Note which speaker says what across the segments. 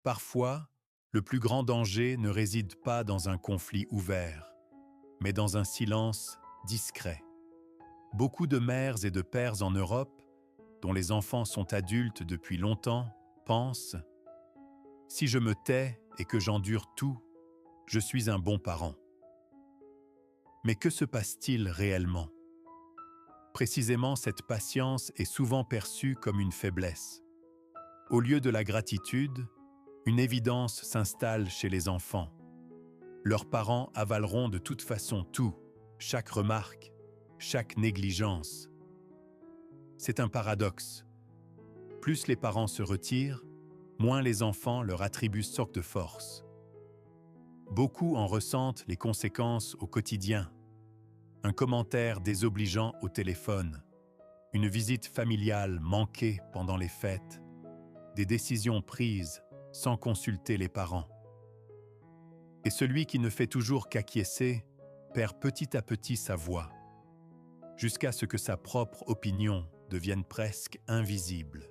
Speaker 1: Parfois, le plus grand danger ne réside pas dans un conflit ouvert, mais dans un silence discret. Beaucoup de mères et de pères en Europe, dont les enfants sont adultes depuis longtemps, pensent « Si je me tais et que j'endure tout, je suis un bon parent ». Mais que se passe-t-il réellement? Précisément, cette patience est souvent perçue comme une faiblesse. Au lieu de la gratitude, une évidence s'installe chez les enfants. Leurs parents avaleront de toute façon tout, chaque remarque, chaque négligence. C'est un paradoxe. Plus les parents se retirent, moins les enfants leur attribuent sorte de force. Beaucoup en ressentent les conséquences au quotidien. Un commentaire désobligeant au téléphone, une visite familiale manquée pendant les fêtes, des décisions prises sans consulter les parents. Et celui qui ne fait toujours qu'acquiescer perd petit à petit sa voix, jusqu'à ce que sa propre opinion devienne presque invisible.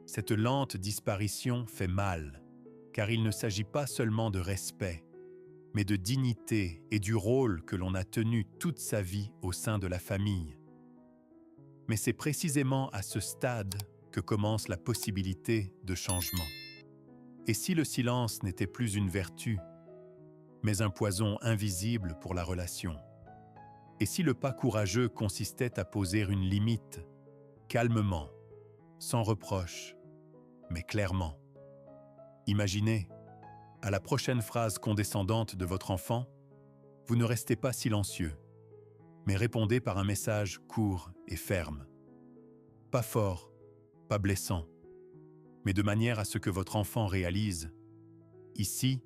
Speaker 1: Cette lente disparition fait mal, car il ne s'agit pas seulement de respect, mais de dignité et du rôle que l'on a tenu toute sa vie au sein de la famille. Mais c'est précisément à ce stade que commence la possibilité de changement. Et si le silence n'était plus une vertu, mais un poison invisible pour la relation? Et si le pas courageux consistait à poser une limite, calmement, sans reproche, mais clairement? Imaginez, à la prochaine phrase condescendante de votre enfant, vous ne restez pas silencieux, mais répondez par un message court et ferme. Pas fort, pas blessant, mais de manière à ce que votre enfant réalise « Ici,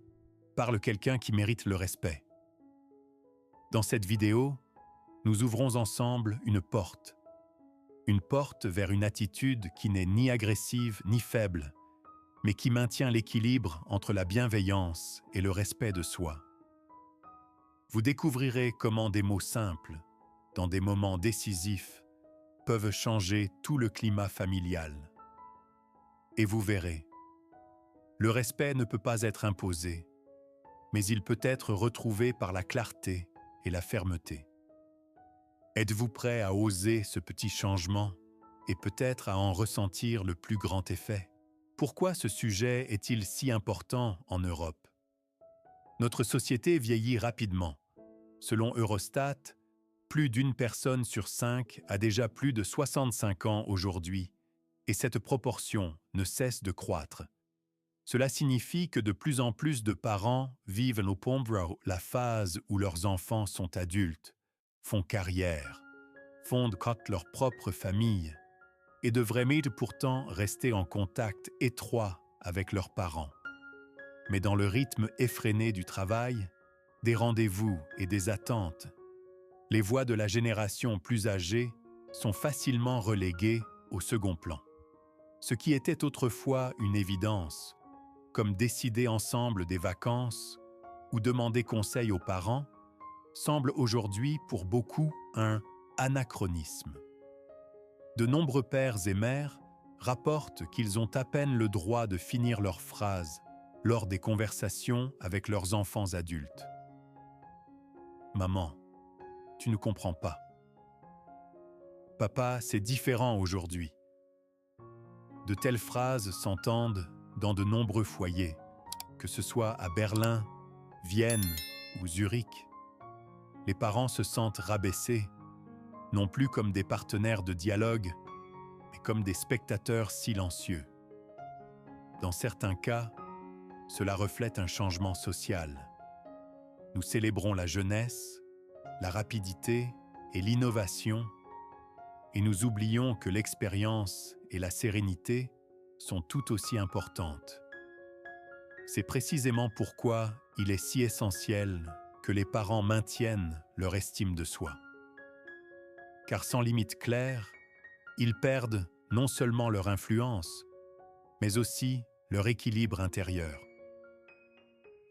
Speaker 1: parle quelqu'un qui mérite le respect ». Dans cette vidéo, nous ouvrons ensemble une porte vers une attitude qui n'est ni agressive ni faible, mais qui maintient l'équilibre entre la bienveillance et le respect de soi. Vous découvrirez comment des mots simples, dans des moments décisifs, peuvent changer tout le climat familial. Et vous verrez, le respect ne peut pas être imposé, mais il peut être retrouvé par la clarté et la fermeté. Êtes-vous prêt à oser ce petit changement et peut-être à en ressentir le plus grand effet? Pourquoi ce sujet est-il si important en Europe? Notre société vieillit rapidement. Selon Eurostat, plus d'une personne sur 5 a déjà plus de 65 ans aujourd'hui, et cette proportion ne cesse de croître. Cela signifie que de plus en plus de parents vivent la phase où leurs enfants sont adultes, font carrière, fondent leur propre famille, et devraient pourtant rester en contact étroit avec leurs parents. Mais dans le rythme effréné du travail, des rendez-vous et des attentes, les voix de la génération plus âgée sont facilement reléguées au second plan. Ce qui était autrefois une évidence, comme décider ensemble des vacances ou demander conseil aux parents, semble aujourd'hui pour beaucoup un anachronisme. De nombreux pères et mères rapportent qu'ils ont à peine le droit de finir leurs phrases lors des conversations avec leurs enfants adultes. Maman, tu ne comprends pas. Papa, c'est différent aujourd'hui. De telles phrases s'entendent dans de nombreux foyers, que ce soit à Berlin, Vienne ou Zurich. Les parents se sentent rabaissés, non plus comme des partenaires de dialogue, mais comme des spectateurs silencieux. Dans certains cas, cela reflète un changement social. Nous célébrons la jeunesse, la rapidité et l'innovation, et nous oublions que l'expérience et la sérénité sont tout aussi importantes. C'est précisément pourquoi il est si essentiel que les parents maintiennent leur estime de soi. Car sans limite claire, ils perdent non seulement leur influence, mais aussi leur équilibre intérieur.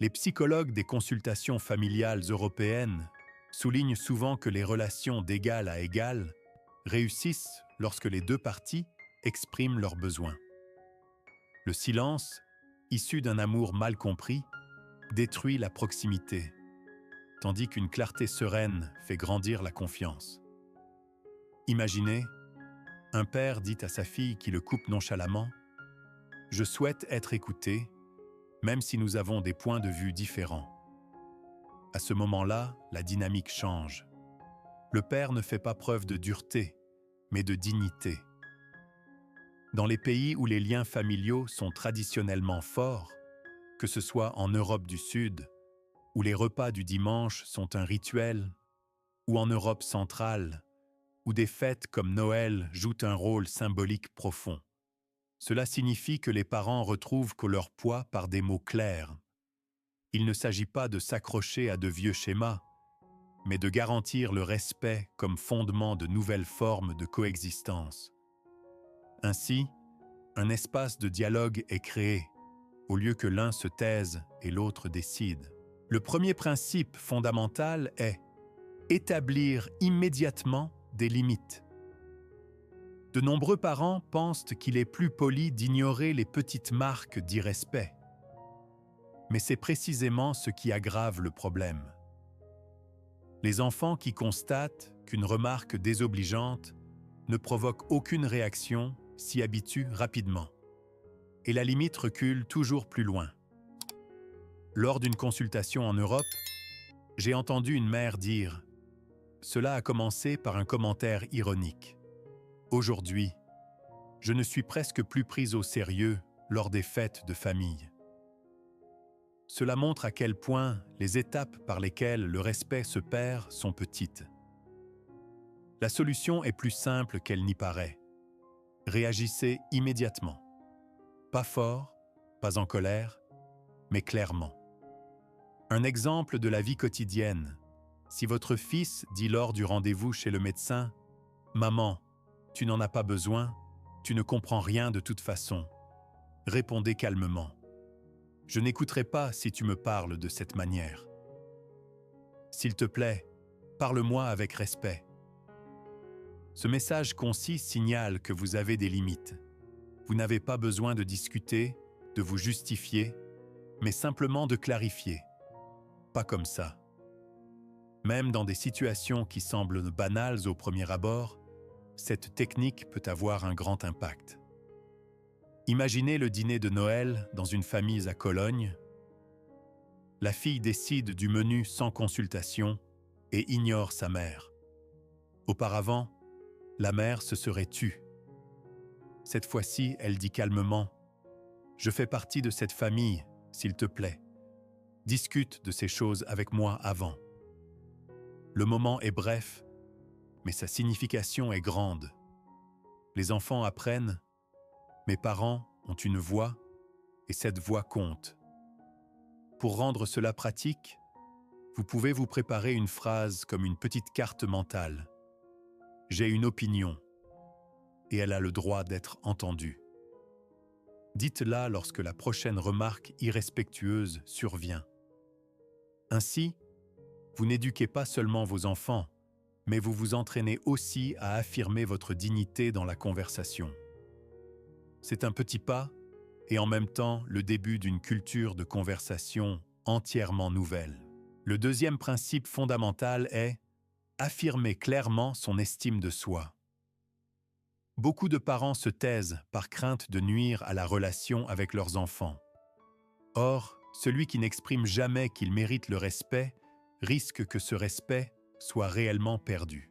Speaker 1: Les psychologues des consultations familiales européennes soulignent souvent que les relations d'égal à égal réussissent lorsque les deux parties expriment leurs besoins. Le silence issue d'un amour mal compris, détruit la proximité, tandis qu'une clarté sereine fait grandir la confiance. Imaginez, un père dit à sa fille qui le coupe nonchalamment « Je souhaite être écouté, même si nous avons des points de vue différents. » À ce moment-là, la dynamique change. Le père ne fait pas preuve de dureté, mais de dignité. Dans les pays où les liens familiaux sont traditionnellement forts, que ce soit en Europe du Sud, où les repas du dimanche sont un rituel, ou en Europe centrale, où des fêtes comme Noël jouent un rôle symbolique profond. Cela signifie que les parents retrouvent que leur poids par des mots clairs. Il ne s'agit pas de s'accrocher à de vieux schémas, mais de garantir le respect comme fondement de nouvelles formes de coexistence. Ainsi, un espace de dialogue est créé, au lieu que l'un se taise et l'autre décide. Le premier principe fondamental est établir immédiatement des limites. De nombreux parents pensent qu'il est plus poli d'ignorer les petites marques d'irrespect. Mais c'est précisément ce qui aggrave le problème. Les enfants qui constatent qu'une remarque désobligeante ne provoque aucune réaction s'y habituent rapidement. Et la limite recule toujours plus loin. Lors d'une consultation en Europe, j'ai entendu une mère dire « Cela a commencé par un commentaire ironique. Aujourd'hui, je ne suis presque plus prise au sérieux lors des fêtes de famille. » Cela montre à quel point les étapes par lesquelles le respect se perd sont petites. La solution est plus simple qu'elle n'y paraît. Réagissez immédiatement. Pas fort, pas en colère, mais clairement. Un exemple de la vie quotidienne. Si votre fils dit lors du rendez-vous chez le médecin « Maman, tu n'en as pas besoin, tu ne comprends rien de toute façon », répondez calmement. Je n'écouterai pas si tu me parles de cette manière. S'il te plaît, parle-moi avec respect. Ce message concis signale que vous avez des limites. Vous n'avez pas besoin de discuter, de vous justifier, mais simplement de clarifier. Pas comme ça. Même dans des situations qui semblent banales au premier abord, cette technique peut avoir un grand impact. Imaginez le dîner de Noël dans une famille à Cologne. La fille décide du menu sans consultation et ignore sa mère. Auparavant, la mère se serait tue. Cette fois-ci, elle dit calmement « Je fais partie de cette famille, s'il te plaît. Discute de ces choses avec moi avant. » Le moment est bref, mais sa signification est grande. Les enfants apprennent « Mes parents ont une voix et cette voix compte. » Pour rendre cela pratique, vous pouvez vous préparer une phrase comme une petite carte mentale. « J'ai une opinion et elle a le droit d'être entendue. » Dites-la lorsque la prochaine remarque irrespectueuse survient. Ainsi, vous n'éduquez pas seulement vos enfants, mais vous vous entraînez aussi à affirmer votre dignité dans la conversation. C'est un petit pas et en même temps le début d'une culture de conversation entièrement nouvelle. Le deuxième principe fondamental est affirmer clairement son estime de soi. Beaucoup de parents se taisent par crainte de nuire à la relation avec leurs enfants. Or, celui qui n'exprime jamais qu'il mérite le respect risque que ce respect soit réellement perdu.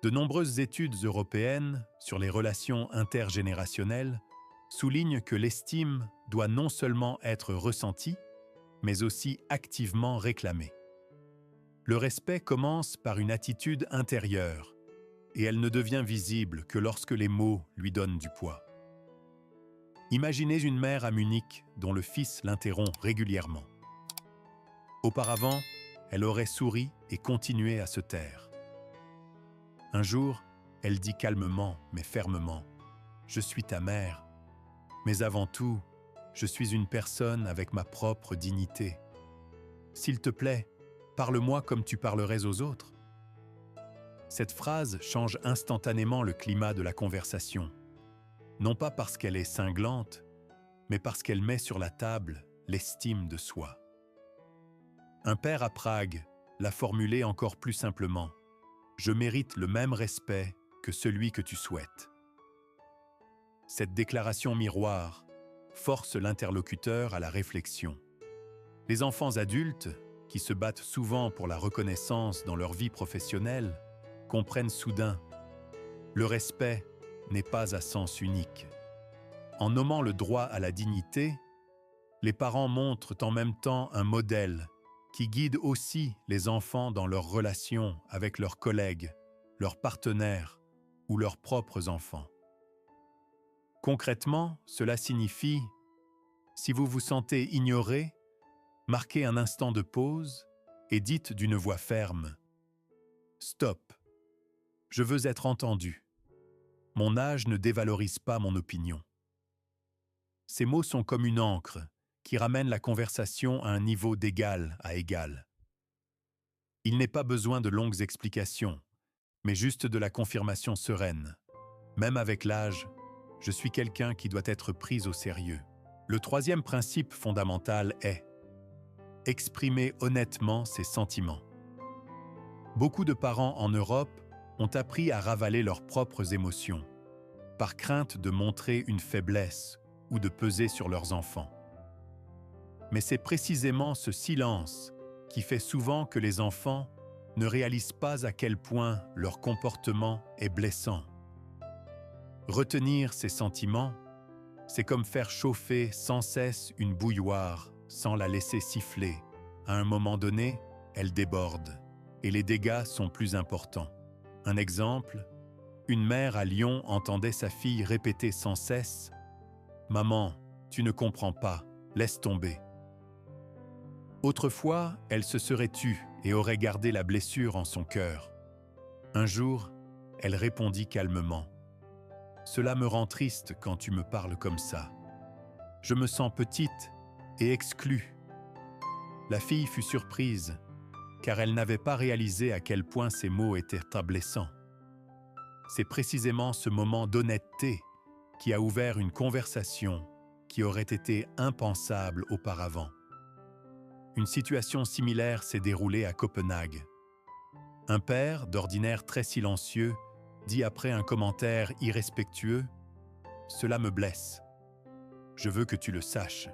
Speaker 1: De nombreuses études européennes sur les relations intergénérationnelles soulignent que l'estime doit non seulement être ressentie, mais aussi activement réclamée. Le respect commence par une attitude intérieure, et elle ne devient visible que lorsque les mots lui donnent du poids. Imaginez une mère à Munich dont le fils l'interrompt régulièrement. Auparavant, elle aurait souri et continué à se taire. Un jour, elle dit calmement mais fermement « Je suis ta mère, mais avant tout, je suis une personne avec ma propre dignité. S'il te plaît, parle-moi comme tu parlerais aux autres. » Cette phrase change instantanément le climat de la conversation. Non pas parce qu'elle est cinglante, mais parce qu'elle met sur la table l'estime de soi. Un père à Prague l'a formulé encore plus simplement. Je mérite le même respect que celui que tu souhaites. Cette déclaration miroir force l'interlocuteur à la réflexion. Les enfants adultes, qui se battent souvent pour la reconnaissance dans leur vie professionnelle, comprennent soudain. Le respect n'est pas à sens unique. En nommant le droit à la dignité, les parents montrent en même temps un modèle qui guide aussi les enfants dans leurs relations avec leurs collègues, leurs partenaires ou leurs propres enfants. Concrètement, cela signifie, si vous vous sentez ignoré, marquez un instant de pause et dites d'une voix ferme « Stop, je veux être entendu. Mon âge ne dévalorise pas mon opinion. » Ces mots sont comme une encre qui ramène la conversation à un niveau d'égal à égal. Il n'est pas besoin de longues explications, mais juste de la confirmation sereine. Même avec l'âge, je suis quelqu'un qui doit être pris au sérieux. Le troisième principe fondamental est exprimer honnêtement ses sentiments. Beaucoup de parents en Europe ont appris à ravaler leurs propres émotions, par crainte de montrer une faiblesse ou de peser sur leurs enfants. Mais c'est précisément ce silence qui fait souvent que les enfants ne réalisent pas à quel point leur comportement est blessant. Retenir ses sentiments, c'est comme faire chauffer sans cesse une bouilloire sans la laisser siffler. À un moment donné, elle déborde et les dégâts sont plus importants. Un exemple, une mère à Lyon entendait sa fille répéter sans cesse « Maman, tu ne comprends pas, laisse tomber ». Autrefois, elle se serait tue et aurait gardé la blessure en son cœur. Un jour, elle répondit calmement « Cela me rend triste quand tu me parles comme ça. Je me sens petite et exclue. » La fille fut surprise, car elle n'avait pas réalisé à quel point ces mots étaient blessants. C'est précisément ce moment d'honnêteté qui a ouvert une conversation qui aurait été impensable auparavant. Une situation similaire s'est déroulée à Copenhague. Un père, d'ordinaire très silencieux, dit après un commentaire irrespectueux « Cela me blesse. Je veux que tu le saches. »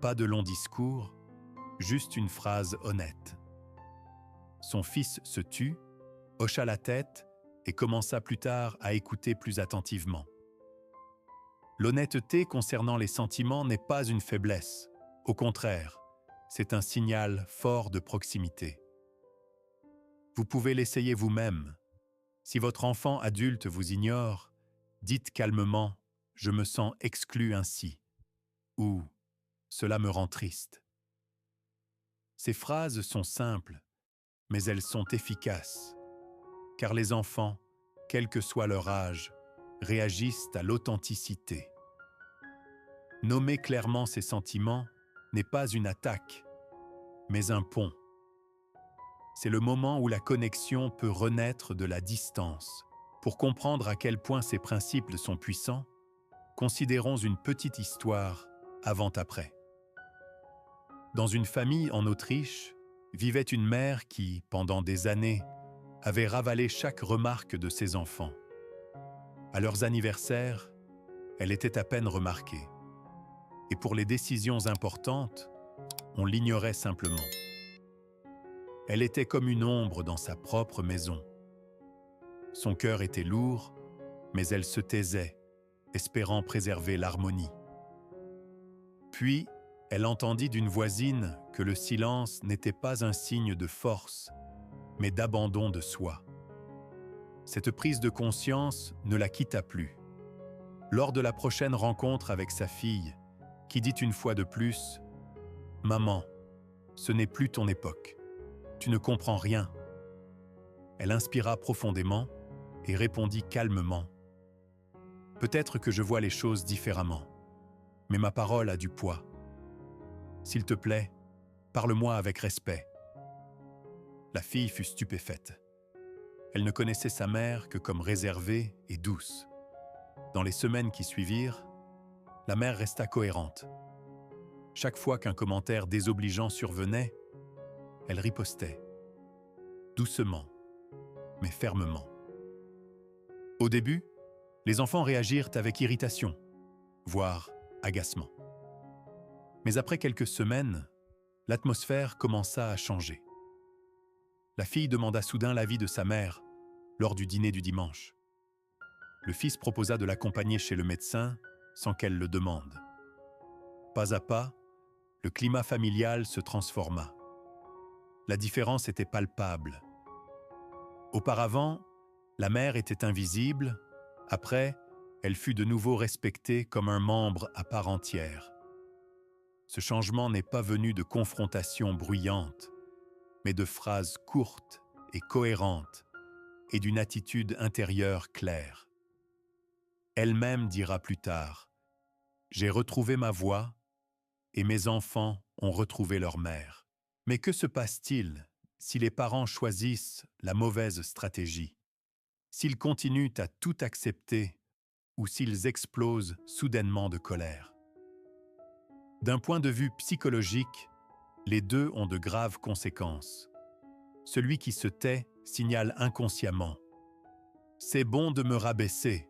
Speaker 1: Pas de long discours, juste une phrase honnête. Son fils se tut, hocha la tête et commença plus tard à écouter plus attentivement. L'honnêteté concernant les sentiments n'est pas une faiblesse. Au contraire, c'est un signal fort de proximité. Vous pouvez l'essayer vous-même. Si votre enfant adulte vous ignore, dites calmement « Je me sens exclu ainsi » ou « Cela me rend triste ». Ces phrases sont simples, mais elles sont efficaces, car les enfants, quel que soit leur âge, réagissent à l'authenticité. Nommer clairement ses sentiments n'est pas une attaque, mais un pont. C'est le moment où la connexion peut renaître de la distance. Pour comprendre à quel point ces principes sont puissants, considérons une petite histoire avant-après. Dans une famille en Autriche, vivait une mère qui, pendant des années, avait ravalé chaque remarque de ses enfants. À leurs anniversaires, elle était à peine remarquée. Et pour les décisions importantes, on l'ignorait simplement. Elle était comme une ombre dans sa propre maison. Son cœur était lourd, mais elle se taisait, espérant préserver l'harmonie. Puis, elle entendit d'une voisine que le silence n'était pas un signe de force, mais d'abandon de soi. Cette prise de conscience ne la quitta plus. Lors de la prochaine rencontre avec sa fille, qui dit une fois de plus « Maman, ce n'est plus ton époque. Tu ne comprends rien. » Elle inspira profondément et répondit calmement « Peut-être que je vois les choses différemment, mais ma parole a du poids. S'il te plaît, parle-moi avec respect. » La fille fut stupéfaite. Elle ne connaissait sa mère que comme réservée et douce. Dans les semaines qui suivirent, la mère resta cohérente. Chaque fois qu'un commentaire désobligeant survenait, elle ripostait, doucement, mais fermement. Au début, les enfants réagirent avec irritation, voire agacement. Mais après quelques semaines, l'atmosphère commença à changer. La fille demanda soudain l'avis de sa mère lors du dîner du dimanche. Le fils proposa de l'accompagner chez le médecin sans qu'elle le demande. Pas à pas, le climat familial se transforma. La différence était palpable. Auparavant, la mère était invisible. Après, elle fut de nouveau respectée comme un membre à part entière. Ce changement n'est pas venu de confrontations bruyantes, mais de phrases courtes et cohérentes et d'une attitude intérieure claire. Elle-même dira plus tard « J'ai retrouvé ma voix et mes enfants ont retrouvé leur mère. » Mais que se passe-t-il si les parents choisissent la mauvaise stratégie? S'ils continuent à tout accepter ou s'ils explosent soudainement de colère? D'un point de vue psychologique, les deux ont de graves conséquences. Celui qui se tait signale inconsciemment « C'est bon de me rabaisser ».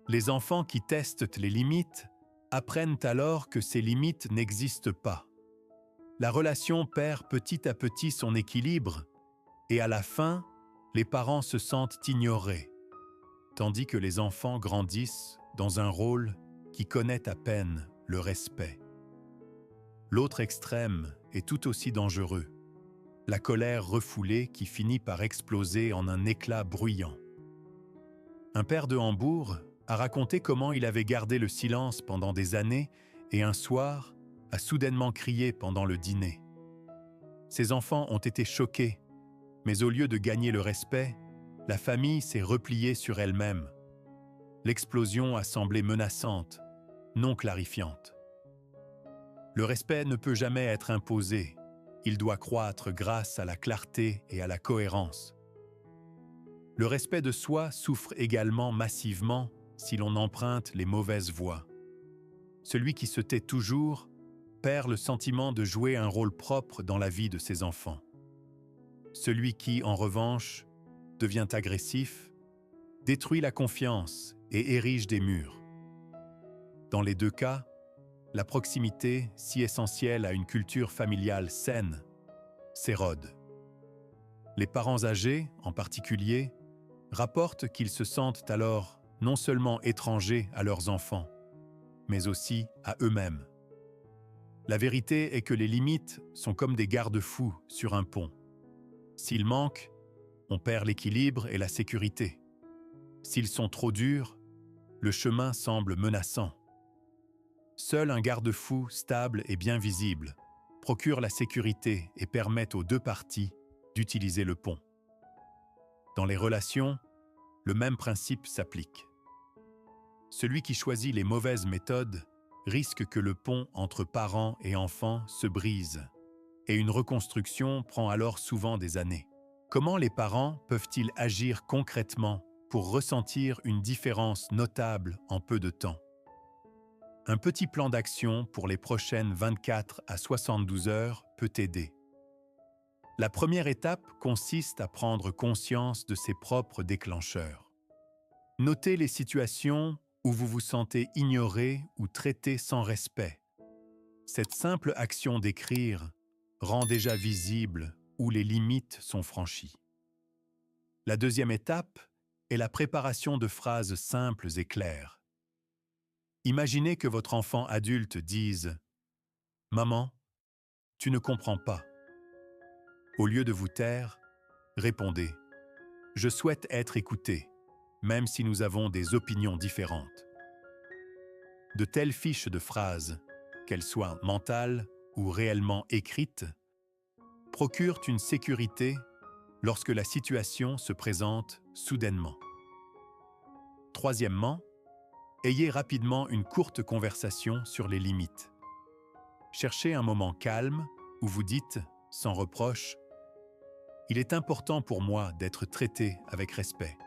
Speaker 1: Les enfants qui testent les limites apprennent alors que ces limites n'existent pas. La relation perd petit à petit son équilibre et à la fin, les parents se sentent ignorés, tandis que les enfants grandissent dans un rôle qui connaît à peine le respect. L'autre extrême est tout aussi dangereux, la colère refoulée qui finit par exploser en un éclat bruyant. Un père de Hambourg a raconté comment il avait gardé le silence pendant des années et un soir a soudainement crié pendant le dîner. Ses enfants ont été choqués, mais au lieu de gagner le respect, la famille s'est repliée sur elle-même. L'explosion a semblé menaçante, non clarifiante. Le respect ne peut jamais être imposé, il doit croître grâce à la clarté et à la cohérence. Le respect de soi souffre également massivement si l'on emprunte les mauvaises voies. Celui qui se tait toujours perd le sentiment de jouer un rôle propre dans la vie de ses enfants. Celui qui, en revanche, devient agressif, détruit la confiance et érige des murs. Dans les deux cas, la proximité, si essentielle à une culture familiale saine, s'érode. Les parents âgés, en particulier, rapportent qu'ils se sentent alors non seulement étrangers à leurs enfants, mais aussi à eux-mêmes. La vérité est que les limites sont comme des garde-fous sur un pont. S'ils manquent, on perd l'équilibre et la sécurité. S'ils sont trop durs, le chemin semble menaçant. Seul un garde-fou stable et bien visible procure la sécurité et permet aux deux parties d'utiliser le pont. Dans les relations, le même principe s'applique. Celui qui choisit les mauvaises méthodes risque que le pont entre parents et enfants se brise, et une reconstruction prend alors souvent des années. Comment les parents peuvent-ils agir concrètement pour ressentir une différence notable en peu de temps? Un petit plan d'action pour les prochaines 24 à 72 heures peut aider. La première étape consiste à prendre conscience de ses propres déclencheurs. Notez les situations où vous vous sentez ignoré ou traité sans respect. Cette simple action d'écrire rend déjà visible où les limites sont franchies. La deuxième étape est la préparation de phrases simples et claires. Imaginez que votre enfant adulte dise « Maman, tu ne comprends pas ». Au lieu de vous taire, répondez « Je souhaite être écouté, même si nous avons des opinions différentes ». De telles fiches de phrases, qu'elles soient mentales ou réellement écrites, procurent une sécurité lorsque la situation se présente soudainement. Troisièmement, ayez rapidement une courte conversation sur les limites. Cherchez un moment calme où vous dites, sans reproche, « Il est important pour moi d'être traité avec respect.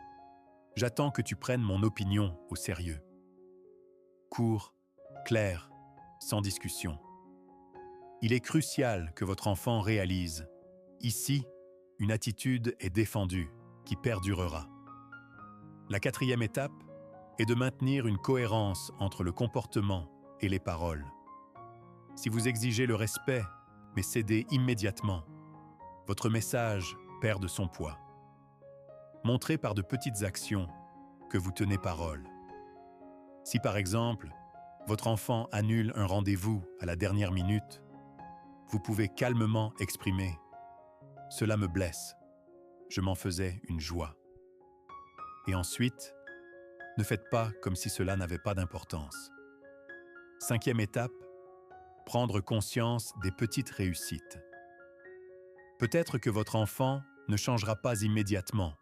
Speaker 1: J'attends que tu prennes mon opinion au sérieux. » Court, clair, sans discussion. Il est crucial que votre enfant réalise, ici, une attitude est défendue, qui perdurera. La 4e étape est de maintenir une cohérence entre le comportement et les paroles. Si vous exigez le respect, mais cédez immédiatement, votre message perd de son poids. Montrez par de petites actions que vous tenez parole. Si par exemple, votre enfant annule un rendez-vous à la dernière minute, vous pouvez calmement exprimer « Cela me blesse, je m'en faisais une joie ». Et ensuite, ne faites pas comme si cela n'avait pas d'importance. 5e étape, prendre conscience des petites réussites. Peut-être que votre enfant ne changera pas immédiatement,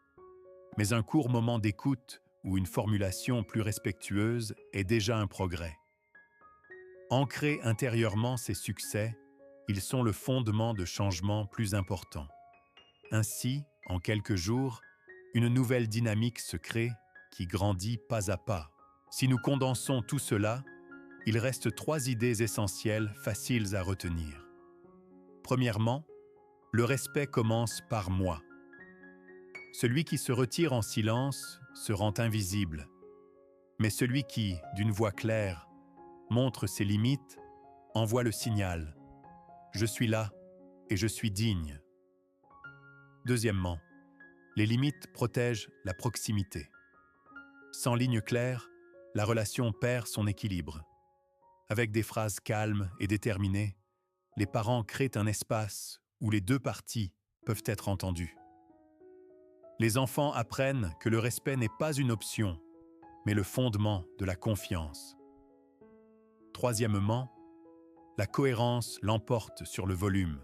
Speaker 1: mais un court moment d'écoute ou une formulation plus respectueuse est déjà un progrès. Ancrer intérieurement ces succès, ils sont le fondement de changements plus importants. Ainsi, en quelques jours, une nouvelle dynamique se crée qui grandit pas à pas. Si nous condensons tout cela, il reste 3 idées essentielles faciles à retenir. Premièrement, le respect commence par moi. Celui qui se retire en silence se rend invisible, mais celui qui, d'une voix claire, montre ses limites, envoie le signal « Je suis là et je suis digne ». Deuxièmement, les limites protègent la proximité. Sans ligne claire, la relation perd son équilibre. Avec des phrases calmes et déterminées, les parents créent un espace où les 2 parties peuvent être entendues. Les enfants apprennent que le respect n'est pas une option, mais le fondement de la confiance. Troisièmement, la cohérence l'emporte sur le volume.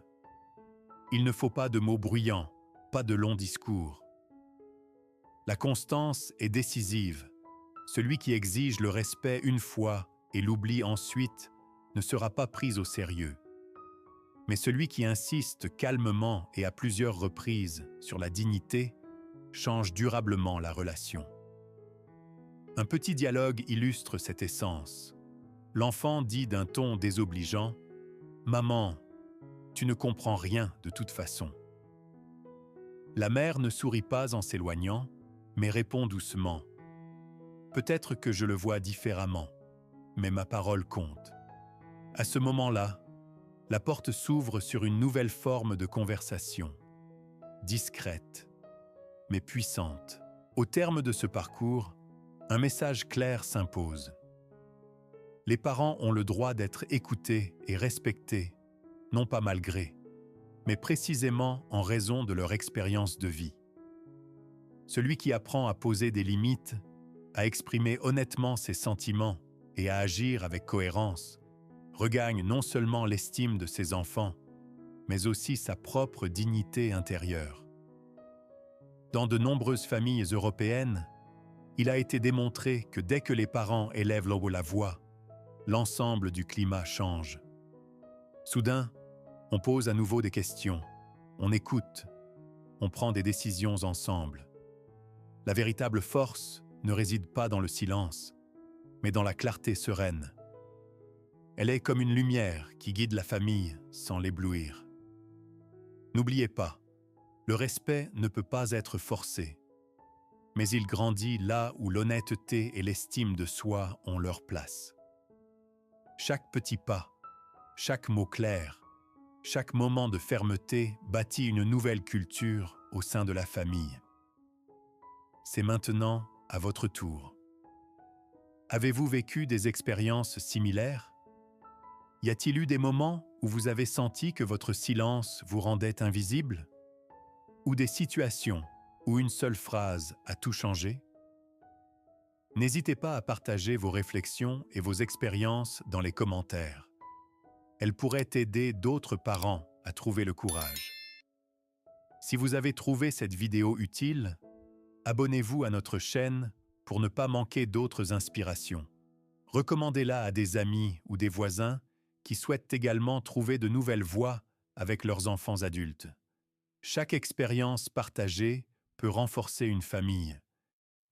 Speaker 1: Il ne faut pas de mots bruyants, pas de longs discours. La constance est décisive. Celui qui exige le respect une fois et l'oublie ensuite ne sera pas pris au sérieux. Mais celui qui insiste calmement et à plusieurs reprises sur la dignité change durablement la relation. Un petit dialogue illustre cette essence. L'enfant dit d'un ton désobligeant « Maman, tu ne comprends rien de toute façon ». La mère ne sourit pas en s'éloignant, mais répond doucement « Peut-être que je le vois différemment, mais ma parole compte ». À ce moment-là, la porte s'ouvre sur une nouvelle forme de conversation, discrète, mais puissante. Au terme de ce parcours, un message clair s'impose. Les parents ont le droit d'être écoutés et respectés, non pas malgré, mais précisément en raison de leur expérience de vie. Celui qui apprend à poser des limites, à exprimer honnêtement ses sentiments et à agir avec cohérence, regagne non seulement l'estime de ses enfants, mais aussi sa propre dignité intérieure. Dans de nombreuses familles européennes, il a été démontré que dès que les parents élèvent la voix, l'ensemble du climat change. Soudain, on pose à nouveau des questions, on écoute, on prend des décisions ensemble. La véritable force ne réside pas dans le silence, mais dans la clarté sereine. Elle est comme une lumière qui guide la famille sans l'éblouir. N'oubliez pas, le respect ne peut pas être forcé, mais il grandit là où l'honnêteté et l'estime de soi ont leur place. Chaque petit pas, chaque mot clair, chaque moment de fermeté bâtit une nouvelle culture au sein de la famille. C'est maintenant à votre tour. Avez-vous vécu des expériences similaires? Y a-t-il eu des moments où vous avez senti que votre silence vous rendait invisible? Ou des situations où une seule phrase a tout changé? N'hésitez pas à partager vos réflexions et vos expériences dans les commentaires. Elles pourraient aider d'autres parents à trouver le courage. Si vous avez trouvé cette vidéo utile, abonnez-vous à notre chaîne pour ne pas manquer d'autres inspirations. Recommandez-la à des amis ou des voisins qui souhaitent également trouver de nouvelles voies avec leurs enfants adultes. Chaque expérience partagée peut renforcer une famille.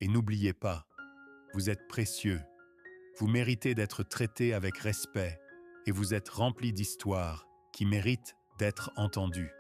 Speaker 1: Et n'oubliez pas, vous êtes précieux Vous méritez d'être traités avec respect et vous êtes remplis d'histoires qui méritent d'être entendues.